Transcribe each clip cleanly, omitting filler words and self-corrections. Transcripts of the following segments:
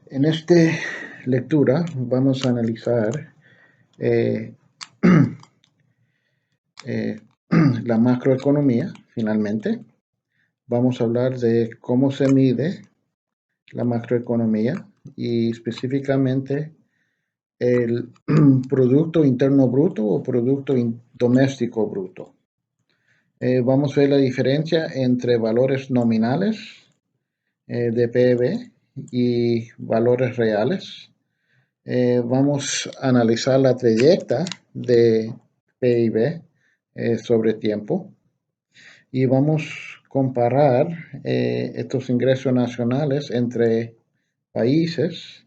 En esta lectura vamos a analizar eh, eh, la macroeconomía, finalmente. Vamos a hablar de cómo se mide la macroeconomía y específicamente el Producto Interno Bruto o Producto Doméstico Bruto. Vamos a ver la diferencia entre valores nominales de PIB y valores reales. Vamos a analizar la trayectoria de PIB sobre tiempo y vamos a comparar estos ingresos nacionales entre países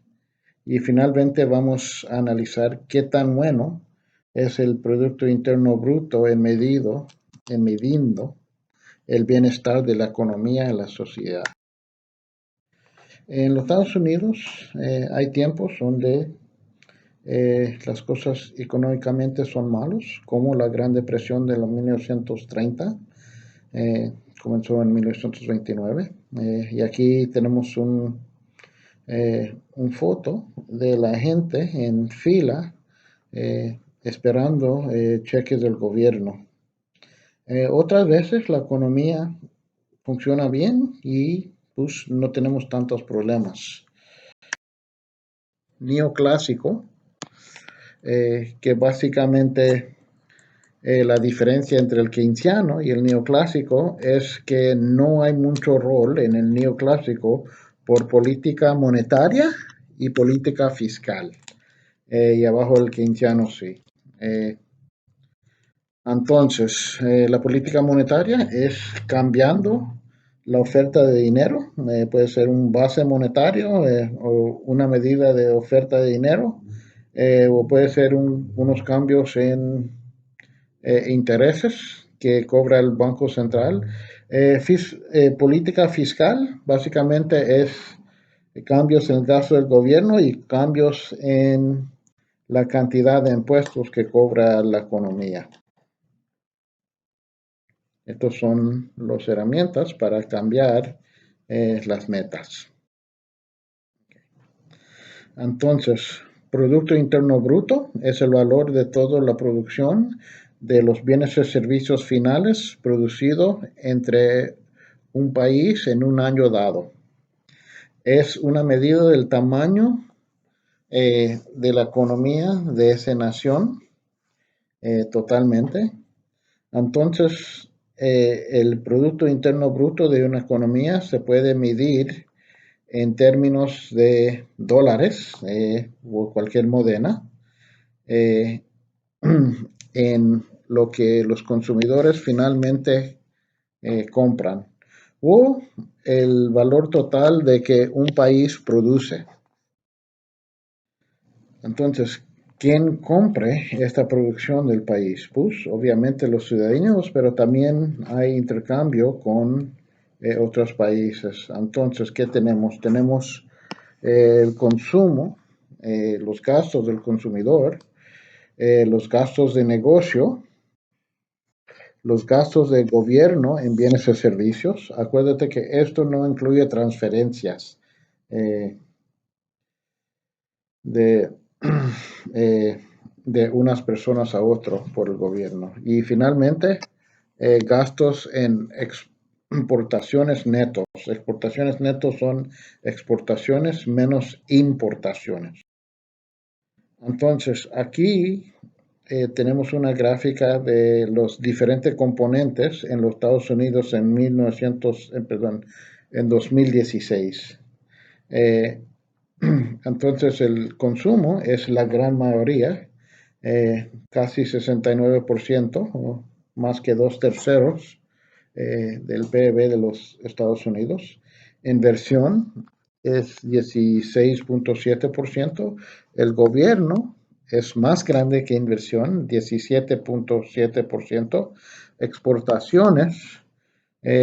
y finalmente vamos a analizar qué tan bueno es el Producto Interno Bruto en midiendo el bienestar de la economía en la sociedad. En los Estados Unidos hay tiempos donde las cosas económicamente son malos, como la Gran Depresión de los 1930, comenzó en 1929, y aquí tenemos un foto de la gente en fila esperando cheques del gobierno. Otras veces la economía funciona bien y pues no tenemos tantos problemas. Neoclásico, que básicamente la diferencia entre el keynesiano y el neoclásico es que no hay mucho rol en el neoclásico por política monetaria y política fiscal. Y abajo el keynesiano sí. Entonces, la política monetaria es cambiando la oferta de dinero, puede ser un base monetario o una medida de oferta de dinero, o puede ser unos cambios en intereses que cobra el Banco Central. Política fiscal básicamente es cambios en el gasto del gobierno y cambios en la cantidad de impuestos que cobra la economía. Estas son las herramientas para cambiar las metas. Entonces, Producto Interno Bruto es el valor de toda la producción de los bienes y servicios finales producidos entre un país en un año dado. Es una medida del tamaño de la economía de esa nación totalmente. Entonces, el Producto Interno Bruto de una economía se puede medir en términos de dólares o cualquier moneda, en lo que los consumidores finalmente compran, o el valor total de que un país produce. Entonces, ¿quién compre esta producción del país? Pues obviamente los ciudadanos, pero también hay intercambio con otros países. Entonces, ¿qué tenemos? Tenemos el consumo, los gastos del consumidor, los gastos de negocio, los gastos de gobierno en bienes y servicios. Acuérdate que esto no incluye transferencias de, de unas personas a otras por el gobierno. Y finalmente, gastos en exportaciones netos. Exportaciones netos son exportaciones menos importaciones. Entonces, aquí tenemos una gráfica de los diferentes componentes en los Estados Unidos en 2016. Entonces, el consumo es la gran mayoría, casi 69%, o más que 2/3 del PIB de los Estados Unidos. Inversión es 16.7%. El gobierno es más grande que inversión, 17.7%. Exportaciones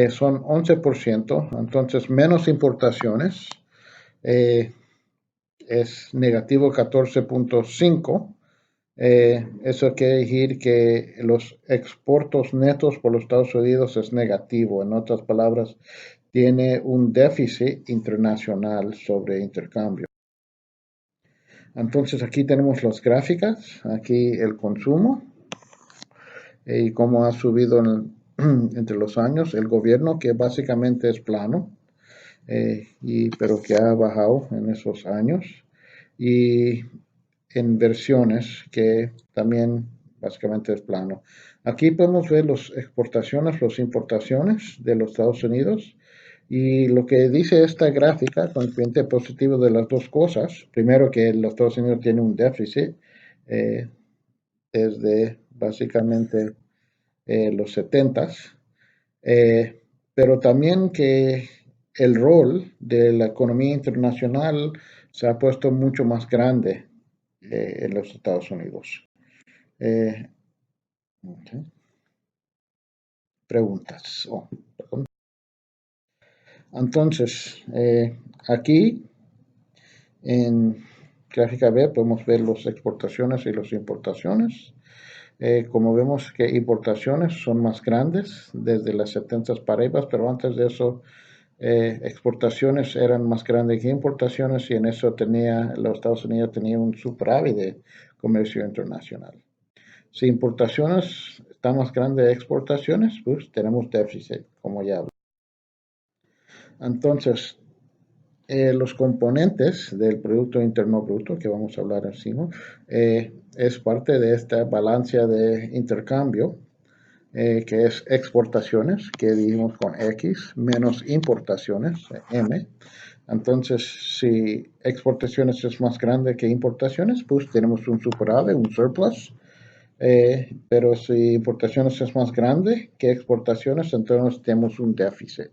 son 11%, entonces menos importaciones. Es negativo 14.5%. Eso quiere decir que los exportos netos por los Estados Unidos es negativo. En otras palabras, tiene un déficit internacional sobre intercambio. Entonces aquí tenemos las gráficas, aquí el consumo y cómo ha subido entre los años, el gobierno que básicamente es plano, pero que ha bajado en esos años, y inversiones que también básicamente es plano. Aquí podemos ver las exportaciones, las importaciones de los Estados Unidos. Y lo que dice esta gráfica, con el cliente positivo de las dos cosas, primero que los Estados Unidos tienen un déficit eh, desde básicamente los 70s, pero también que el rol de la economía internacional se ha puesto mucho más grande en los Estados Unidos. Okay. Preguntas. Entonces, aquí en gráfica B podemos ver las exportaciones y las importaciones. Como vemos que importaciones son más grandes desde las 70 para arriba, pero antes de eso exportaciones eran más grandes que importaciones y en eso los Estados Unidos tenían un superávit de comercio internacional. Si importaciones están más grandes de exportaciones, pues tenemos déficit, como ya hablé. Entonces, los componentes del Producto Interno Bruto, que vamos a hablar encima, es parte de esta balanza de intercambio, que es exportaciones, que dividimos con X, menos importaciones, M. Entonces, si exportaciones es más grande que importaciones, pues tenemos un superávit, un surplus. Pero si importaciones es más grande que exportaciones, entonces tenemos un déficit.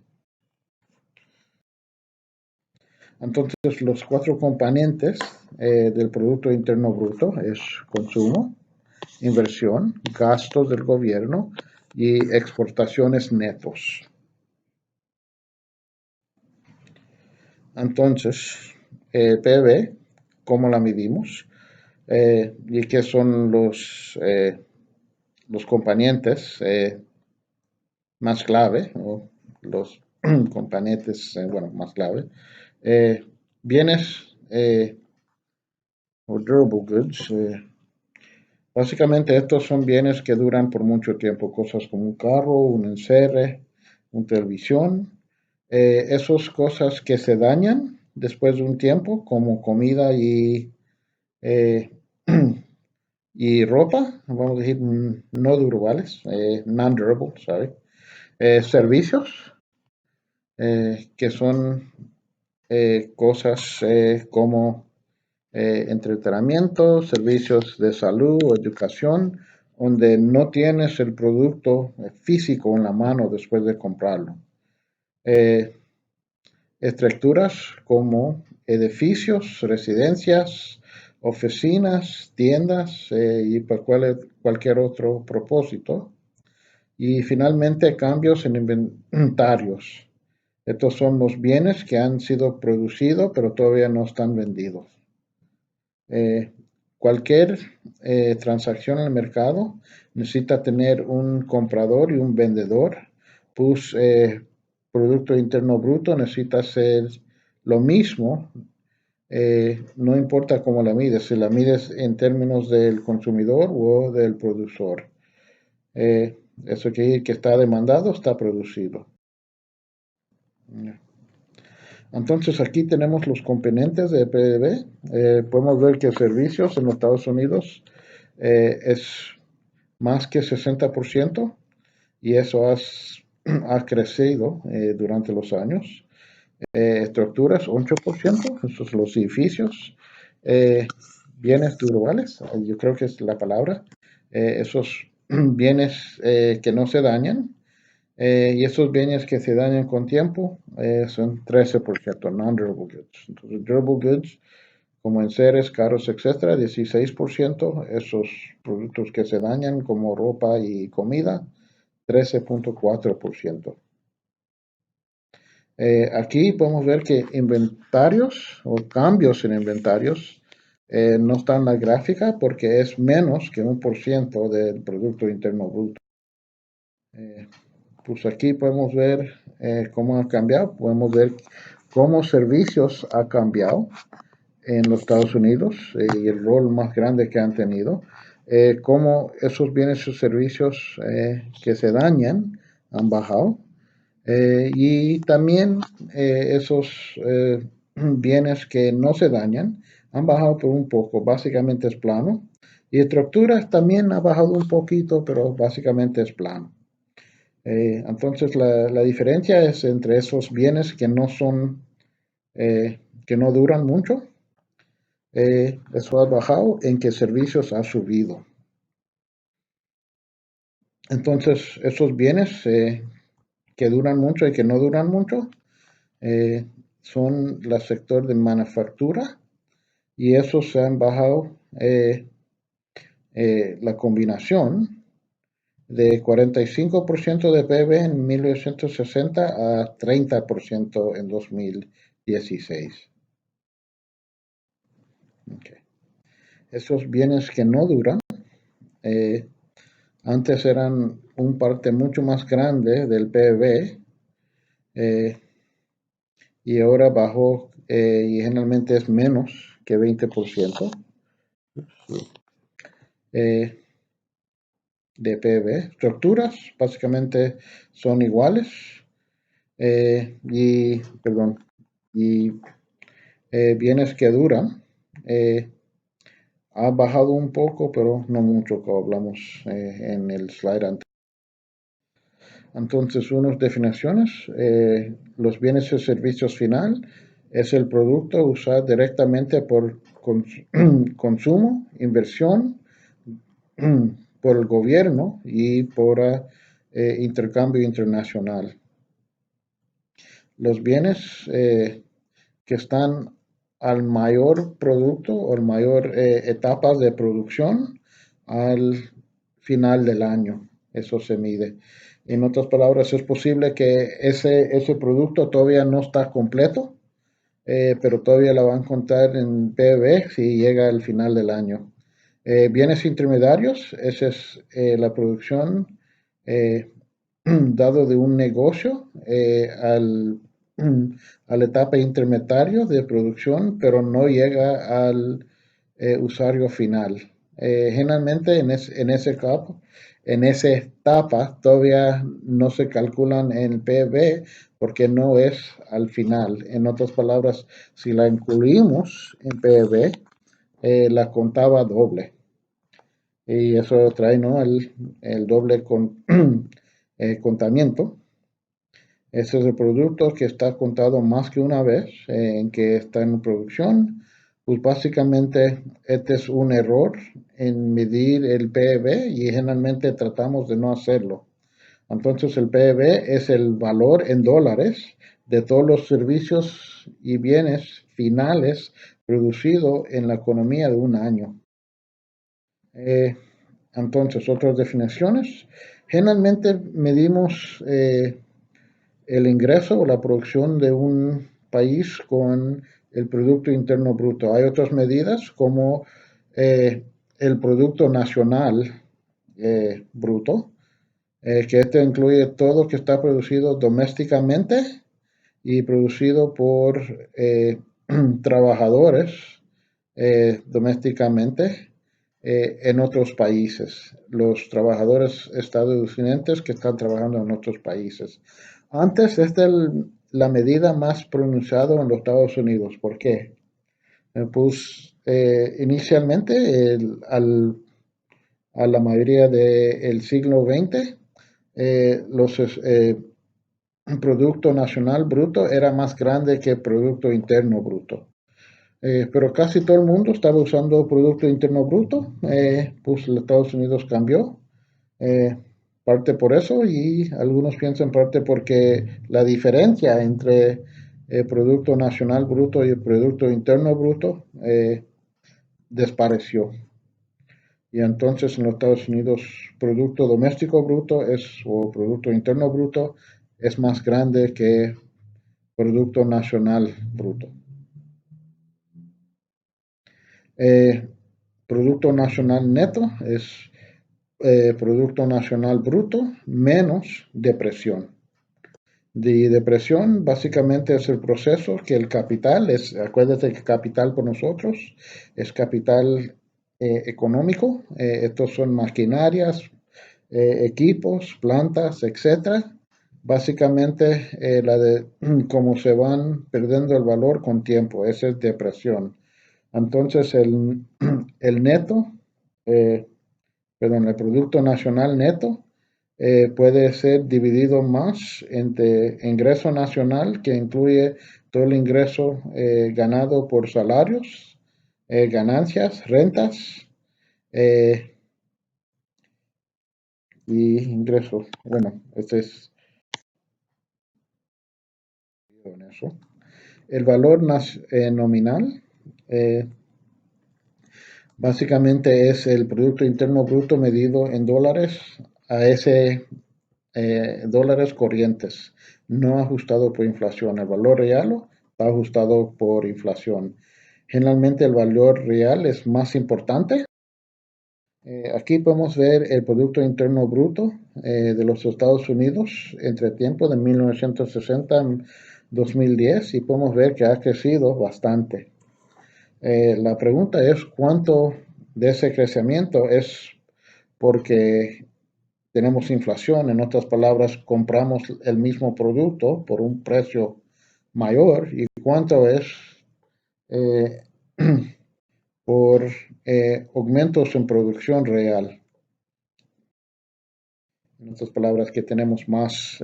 Entonces, los cuatro componentes del Producto Interno Bruto es consumo, inversión, gastos del gobierno y exportaciones netos. Entonces, PIB, ¿cómo la medimos? Y qué son los componentes más clave, o los componentes, más clave. Bienes o durable goods. Básicamente estos son bienes que duran por mucho tiempo, cosas como un carro, un encerre, una televisión. Esas cosas que se dañan después de un tiempo, como comida eh, y ropa, vamos a decir no durables, non-durable, sorry. Servicios, que son cosas como entretenimiento, servicios de salud o educación, donde no tienes el producto físico en la mano después de comprarlo. Estructuras como edificios, residencias, oficinas, tiendas y para cualquier otro propósito. Y finalmente cambios en inventarios. Estos son los bienes que han sido producidos pero todavía no están vendidos. Cualquier transacción en el mercado necesita tener un comprador y un vendedor. Pues Producto Interno Bruto necesita ser lo mismo, no importa cómo la mides, si la mides en términos del consumidor o del productor. Eso que está demandado está producido. Entonces aquí tenemos los componentes de PIB. Podemos ver que servicios en los Estados Unidos es más que 60% y eso ha crecido durante los años. Estructuras 8%, esos son los edificios. Bienes durables, yo creo que es la palabra. Esos bienes que no se dañan. Y esos bienes que se dañan con tiempo son 13%, non-durable goods. Entonces, durable goods, como enseres, carros, etcétera, 16%. Esos productos que se dañan, como ropa y comida, 13.4%. Aquí podemos ver que inventarios o cambios en inventarios no están en la gráfica porque es menos que 1% del Producto Interno Bruto. Pues aquí podemos ver cómo ha cambiado, podemos ver cómo servicios ha cambiado. en los Estados Unidos y el rol más grande que han tenido, cómo esos bienes y servicios que se dañan han bajado y también esos bienes que no se dañan han bajado por un poco, básicamente es plano. Y estructuras también ha bajado un poquito, pero básicamente es plano. Entonces la diferencia es entre esos bienes que no son, que no duran mucho, eso ha bajado, en que servicios ha subido. Entonces esos bienes que duran mucho y que no duran mucho son el sector de manufactura y esos se han bajado la combinación de 45% de PIB en 1960 a 30% en 2016. Okay. Esos bienes que no duran, antes eran un parte mucho más grande del PIB y ahora bajó y generalmente es menos que 20% de PIB. Estructuras básicamente son iguales y bienes que duran ha bajado un poco, pero no mucho, como hablamos en el slide anterior. Entonces, unas definiciones, los bienes y servicios final es el producto usado directamente por consumo, inversión, por el gobierno y por intercambio internacional. Los bienes que están al mayor producto o al mayor etapas de producción al final del año. Eso se mide. En otras palabras, es posible que ese producto todavía no está completo, pero todavía la van a contar en PIB si llega al final del año. Bienes intermediarios, esa es la producción dado de un negocio a la etapa intermediaria de producción, pero no llega al usuario final. Generalmente en ese caso, en esa etapa todavía no se calculan en PIB porque no es al final. En otras palabras, si la incluimos en PIB, la contaba doble. Y eso trae, ¿no?, el doble contamiento. Ese es el producto que está contado más que una vez en que está en producción. Pues básicamente este es un error en medir el PIB y generalmente tratamos de no hacerlo. Entonces el PIB es el valor en dólares de todos los servicios y bienes finales producidos en la economía de un año. Entonces, otras definiciones. Generalmente medimos el ingreso o la producción de un país con el Producto Interno Bruto. Hay otras medidas como el Producto Nacional Bruto, que este incluye todo que está producido domésticamente y producido por trabajadores domésticamente en otros países, los trabajadores estadounidenses que están trabajando en otros países. Antes, esta es la medida más pronunciada en los Estados Unidos. ¿Por qué? Pues inicialmente, a la mayoría del siglo XX, los Producto Nacional Bruto era más grande que Producto Interno Bruto. Pero casi todo el mundo estaba usando Producto Interno Bruto, pues los Estados Unidos cambió, eh, parte por eso y algunos piensan parte porque la diferencia entre el Producto Nacional Bruto y el Producto Interno Bruto desapareció. Y entonces en los Estados Unidos Producto Doméstico Bruto o Producto Interno Bruto es más grande que Producto Nacional Bruto. Producto Nacional Neto es Producto Nacional Bruto menos depresión. De depresión básicamente es el proceso que el capital es, acuérdate que capital por nosotros es capital económico, estos son maquinarias, equipos, plantas, etcétera. Básicamente la de cómo se van perdiendo el valor con tiempo, esa es depresión. Entonces el neto, eh, perdón, el Producto Nacional Neto puede ser dividido más entre ingreso nacional, que incluye todo el ingreso ganado por salarios, ganancias, rentas y ingresos. Bueno, este es en eso. El valor nominal eh, básicamente es el Producto Interno Bruto medido en dólares a ese dólares corrientes, no ajustado por inflación. El valor real está ajustado por inflación. Generalmente el valor real es más importante. Aquí podemos ver el Producto Interno Bruto de los Estados Unidos entre tiempo de 1960 a 2010 y podemos ver que ha crecido bastante. La pregunta es cuánto de ese crecimiento es porque tenemos inflación, en otras palabras, compramos el mismo producto por un precio mayor y cuánto es eh, por aumentos en producción real. En otras palabras, que tenemos más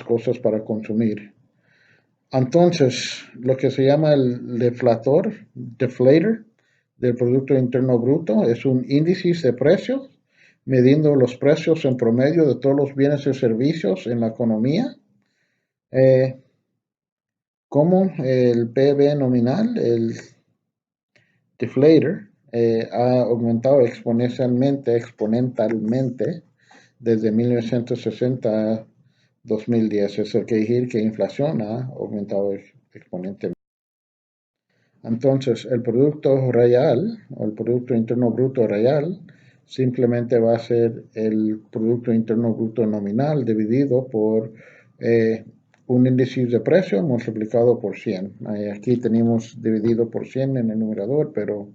cosas para consumir. Entonces, lo que se llama el deflator del Producto Interno Bruto, es un índice de precios, midiendo los precios en promedio de todos los bienes y servicios en la economía, eh, como el PIB nominal, el deflator, ha aumentado exponencialmente desde 1960 a 2010. Eso quiere decir que la inflación ha aumentado exponencialmente. Entonces, el producto real, o el Producto Interno Bruto real, simplemente va a ser el Producto Interno Bruto nominal dividido por un índice de precio multiplicado por 100. Aquí tenemos dividido por 100 en el numerador, pero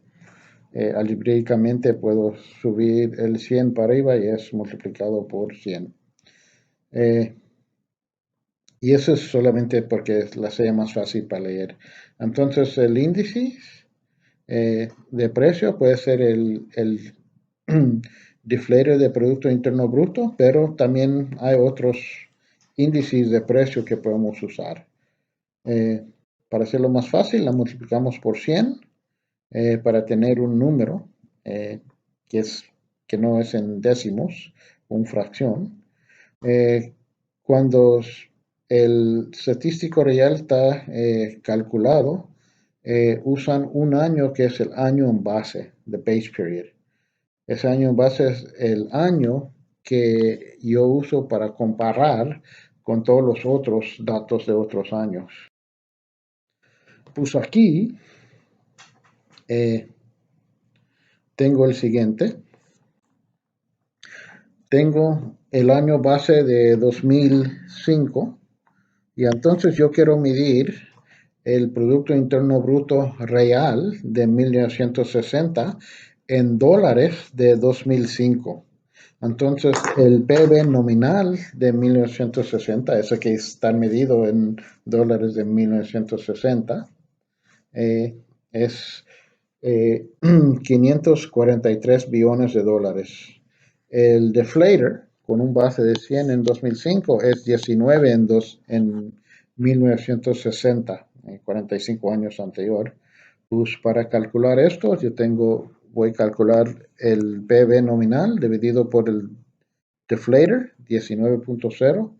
algebraicamente puedo subir el 100 para arriba y es multiplicado por 100. Y eso es solamente porque la sea más fácil para leer. Entonces, el índice de precio puede ser el deflator de Producto Interno Bruto, pero también hay otros índices de precio que podemos usar. Para hacerlo más fácil, la multiplicamos por 100 para tener un número eh, que, que no es en décimos, una fracción. Cuando el statístico real está calculado, usan un año que es el año en base, the base period. Ese año en base es el año que yo uso para comparar con todos los otros datos de otros años. Pues aquí tengo el siguiente. Tengo el año base de 2005 y entonces yo quiero medir el Producto Interno Bruto real de 1960 en dólares de 2005. Entonces, el PIB nominal de 1960, ese que está medido en dólares de 1960, es 543 billones de dólares. El deflator, con un base de 100 en 2005, es 19 en 1960, 45 años anterior. Pues para calcular esto, voy a calcular el PIB nominal dividido por el deflator, 19.0,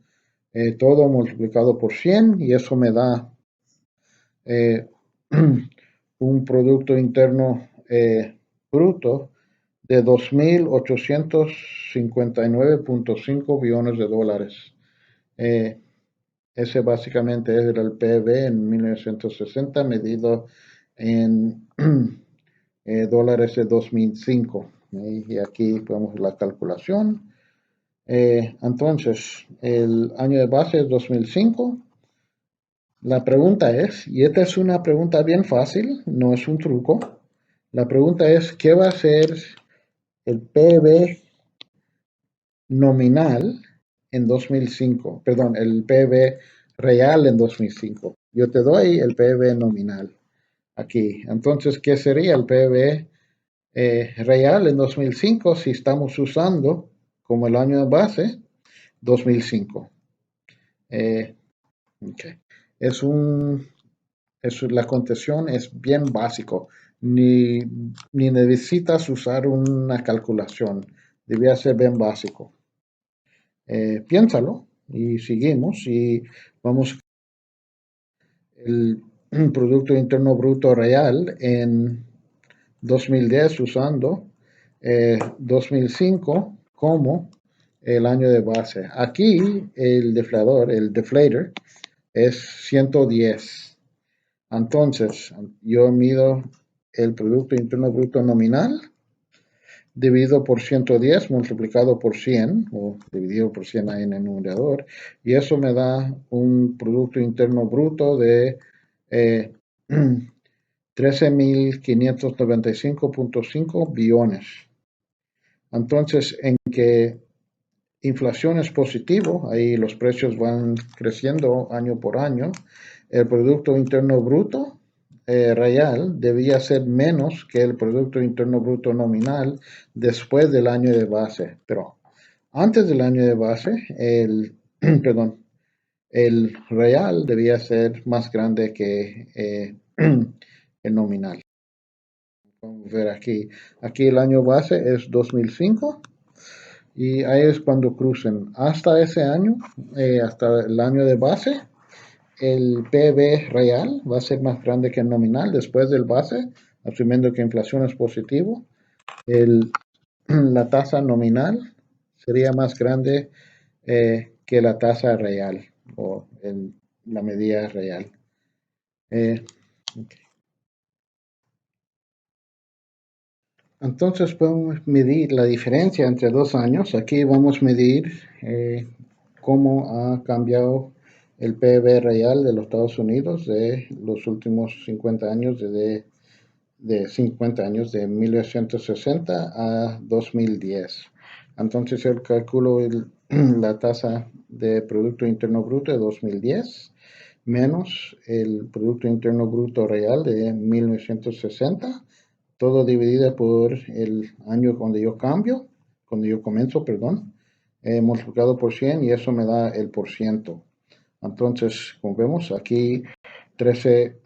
todo multiplicado por 100 y eso me da un Producto Interno Bruto de 2.859.5 billones de dólares. Ese básicamente es el PIB en 1960 medido en dólares de 2005. Y aquí podemos la calculación. Entonces, el año de base es 2005. La pregunta es, y esta es una pregunta bien fácil, no es un truco. La pregunta es, ¿qué va a ser el PIB nominal en 2005? Perdón, el PIB real en 2005. Yo te doy el PIB nominal aquí. Entonces, ¿qué sería el PIB real en 2005 si estamos usando como el año de base 2005? Okay. Es un, la conversión es bien básico. Ni necesitas usar una calculación. Debía ser bien básico. Piénsalo y seguimos y vamos el Producto Interno Bruto Real en 2010 usando 2005 como el año de base. Aquí el deflador, el deflator, es 110. Entonces, yo mido el Producto Interno Bruto nominal dividido por 110 multiplicado por 100 o dividido por 100 ahí en el numerador, y eso me da un Producto Interno Bruto de 13.595.5 billones. Entonces, en que inflación es positivo, ahí los precios van creciendo año por año, el Producto Interno Bruto real debía ser menos que el Producto Interno Bruto nominal después del año de base. Pero antes del año de base, perdón, el real debía ser más grande que el nominal. Vamos a ver aquí. Aquí el año base es 2005 y ahí es cuando crucen. Hasta ese año, hasta el año de base, el PIB real va a ser más grande que el nominal. Después del base, asumiendo que inflación es positivo, la tasa nominal sería más grande que la tasa real o la medida real. Okay. Entonces podemos medir la diferencia entre 2 años. Aquí vamos a medir cómo ha cambiado el PIB real de los Estados Unidos de los últimos 50 años, de 50 años, de 1960 a 2010. Entonces yo calculo la tasa de Producto Interno Bruto de 2010 menos el Producto Interno Bruto real de 1960, todo dividido por el año cuando yo comienzo, perdón, multiplicado por 100 y eso me da el por ciento. Entonces, como vemos aquí, 13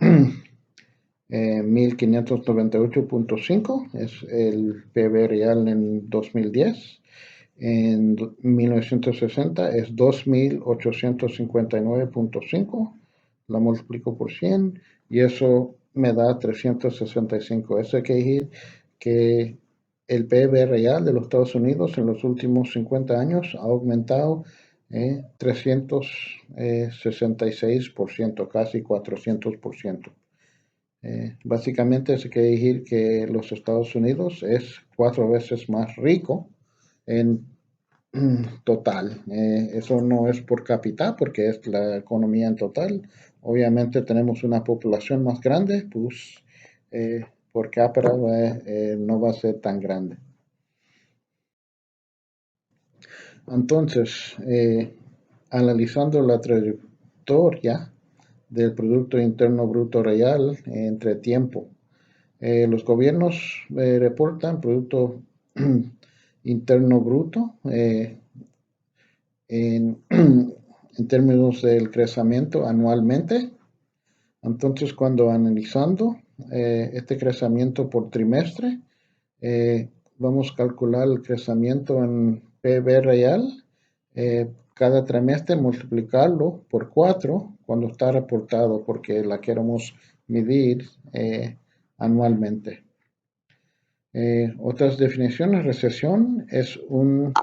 1598.5 es el PIB real en 2010. En 1960 es 2859.5, la multiplico por 100 y eso me da 365. Eso quiere decir que el PIB real de los Estados Unidos en los últimos 50 años ha aumentado 366%, casi 400%. Básicamente eso quiere decir que los Estados Unidos es 4 veces más rico en total. Eso no es por cápita porque es la economía en total. Obviamente tenemos una población más grande, pues por cápita no va a ser tan grande. Entonces, analizando la trayectoria del Producto Interno Bruto Real entre tiempo, los gobiernos reportan Producto Interno Bruto en, en términos del crecimiento anualmente. Entonces, cuando analizando este crecimiento por trimestre, vamos a calcular el crecimiento en PIB real. Cada trimestre multiplicarlo por 4 cuando está reportado porque la queremos medir anualmente. Otras definiciones, recesión es un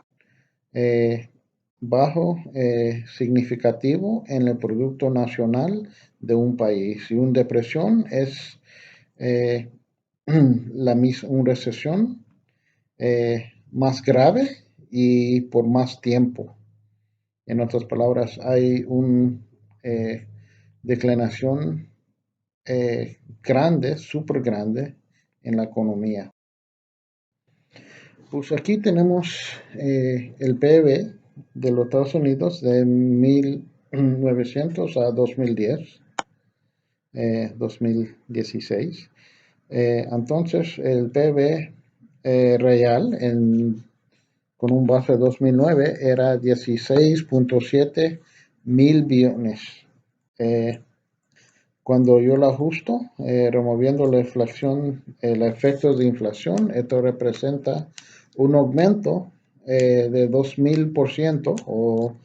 bajo significativo en el Producto Nacional de un país. Y una depresión es una recesión más grave y por más tiempo. En otras palabras, hay una declinación grande, súper grande en la economía. Pues aquí tenemos el PIB de los Estados Unidos de 1900 a 2010, 2016. Entonces, el PIB real con un base de 2009 era 16.7 mil billones. Cuando yo lo ajusto, removiendo la inflación, el efecto de inflación, esto representa un aumento de 2000% o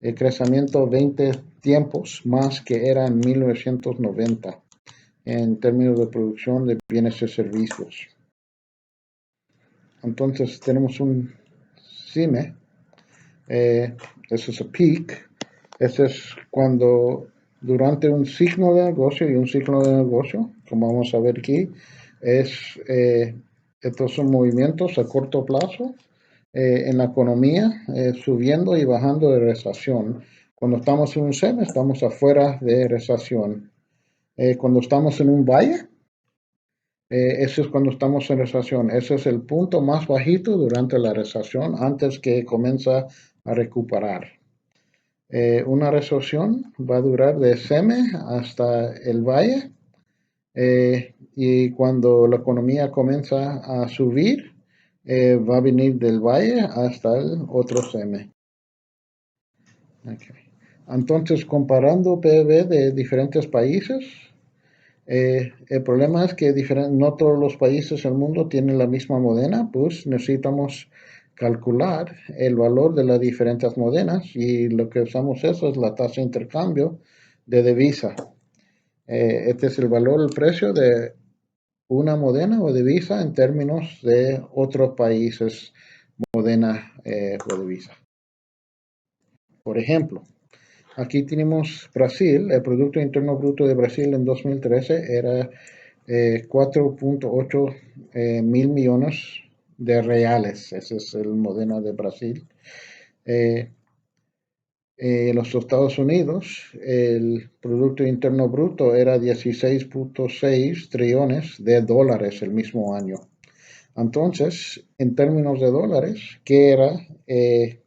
el crecimiento 20 tiempos más que era en 1990 en términos de producción de bienes y servicios. Entonces tenemos un CIME, eso es a peak, ese es cuando durante un ciclo de negocio y un ciclo de negocio, como vamos a ver aquí, estos son movimientos a corto plazo en la economía, subiendo y bajando de recesión. Cuando estamos en un SEM, estamos afuera de recesión. Cuando estamos en un valle, eso es cuando estamos en recesión. Ese es el punto más bajito durante la recesión antes que comienza a recuperar. Una recesión va a durar de SEME hasta el valle y cuando la economía comienza a subir, va a venir del valle hasta el otro SEME. Okay. Entonces, comparando PIB de diferentes países, el problema es que no todos los países del mundo tienen la misma moneda, pues necesitamos calcular el valor de las diferentes monedas y lo que usamos eso es la tasa de intercambio de divisa. Este es el valor, el precio de una moneda o divisa en términos de otros países, moneda o divisa. Por ejemplo, aquí tenemos Brasil, el Producto Interno Bruto de Brasil en 2013 era 4.8 mil millones de reales. Ese es el modelo de Brasil. Los Estados Unidos, el Producto Interno Bruto era 16.6 trillones de dólares el mismo año. Entonces, en términos de dólares, ¿qué era el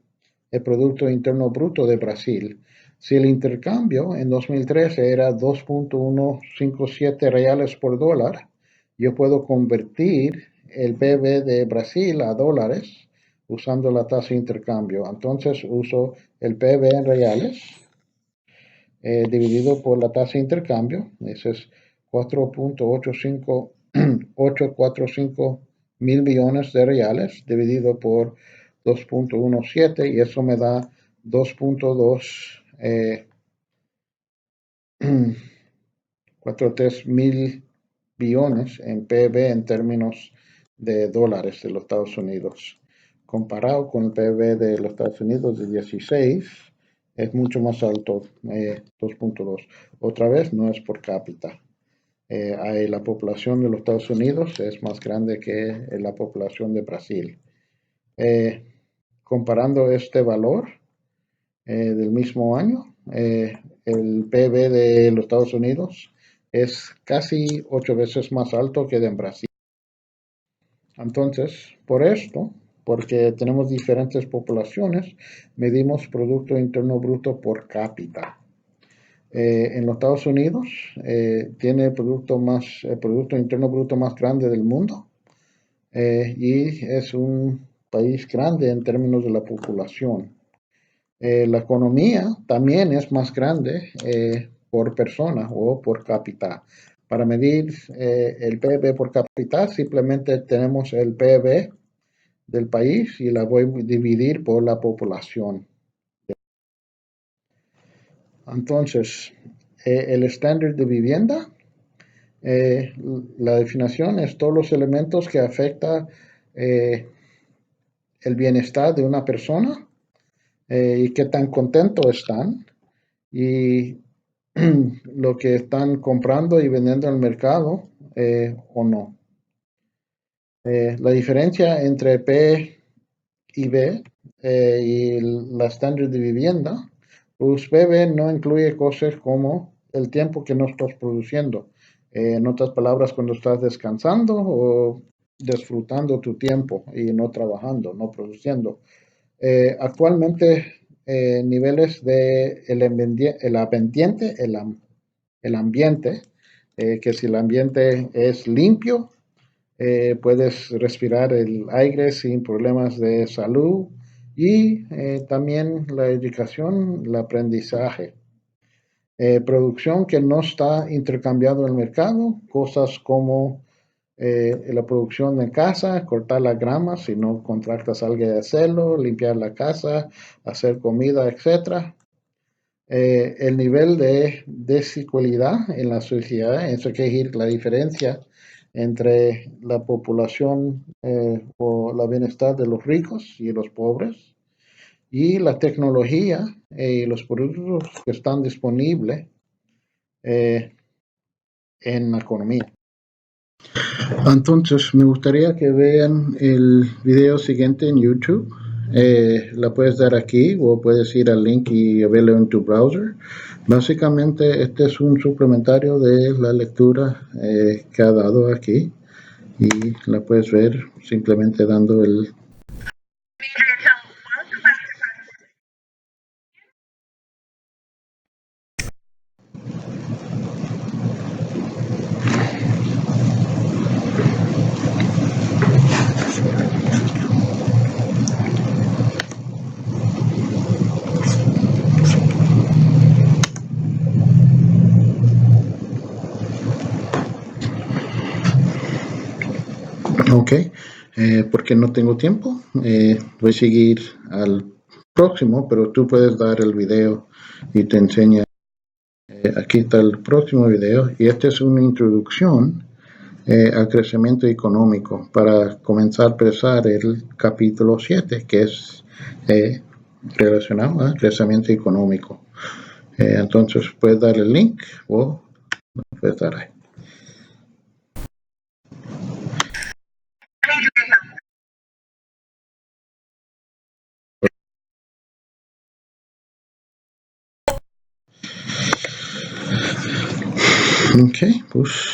Producto Interno Bruto de Brasil? Si el intercambio en 2013 era 2.157 reales por dólar, yo puedo convertir el PIB de Brasil a dólares usando la tasa de intercambio. Entonces uso el PIB en reales dividido por la tasa de intercambio. Ese es 4.845 mil millones de reales dividido por 2.17 y eso me da 2.2 43 mil billones en PIB en términos de dólares de los Estados Unidos. Comparado con el PIB de los Estados Unidos de 16, es mucho más alto, 2.2. Otra vez, no es por cápita. La población de los Estados Unidos es más grande que la población de Brasil. Comparando este valor del mismo año, el PIB de los Estados Unidos es casi 8 veces más alto que en Brasil. Entonces, por esto, porque tenemos diferentes poblaciones, medimos Producto Interno Bruto por cápita. En los Estados Unidos tiene el Producto Interno Bruto más grande del mundo y es un país grande en términos de la población. La economía también es más grande por persona o por cápita. Para medir el PIB por cápita, simplemente tenemos el PIB del país y la voy a dividir por la población. Entonces, el estándar de vivienda, la definición es todos los elementos que afectan el bienestar de una persona y qué tan contentos están y lo que están comprando y vendiendo en el mercado o no. La diferencia entre P y B y la estándar de vivienda, pues PB no incluye cosas como el tiempo que no estás produciendo. En otras palabras, cuando estás descansando o disfrutando tu tiempo y no trabajando, no produciendo. Actualmente, niveles de el ambiente, que si el ambiente es limpio, puedes respirar el aire sin problemas de salud y también la educación, el aprendizaje. Producción que no está intercambiado en el mercado, cosas como la producción en casa, cortar la grama si no contratas a alguien de hacerlo, limpiar la casa, hacer comida, etcétera. El nivel de desigualdad en la sociedad, eso quiere decir la diferencia entre la población o la bienestar de los ricos y los pobres, y la tecnología y los productos que están disponibles eh, en la economía. Entonces, me gustaría que vean el video siguiente en YouTube. La puedes dar aquí o puedes ir al link y verlo en tu browser. Básicamente, este es un suplementario de la lectura que ha dado aquí y la puedes ver simplemente dando el... Ok, porque no tengo tiempo, voy a seguir al próximo, pero tú puedes dar el video y te enseña. Aquí está el próximo video y esta es una introducción al crecimiento económico para comenzar a pensar el capítulo 7 que es relacionado al crecimiento económico. Entonces puedes dar el link o puedes dar ahí. Ok, pues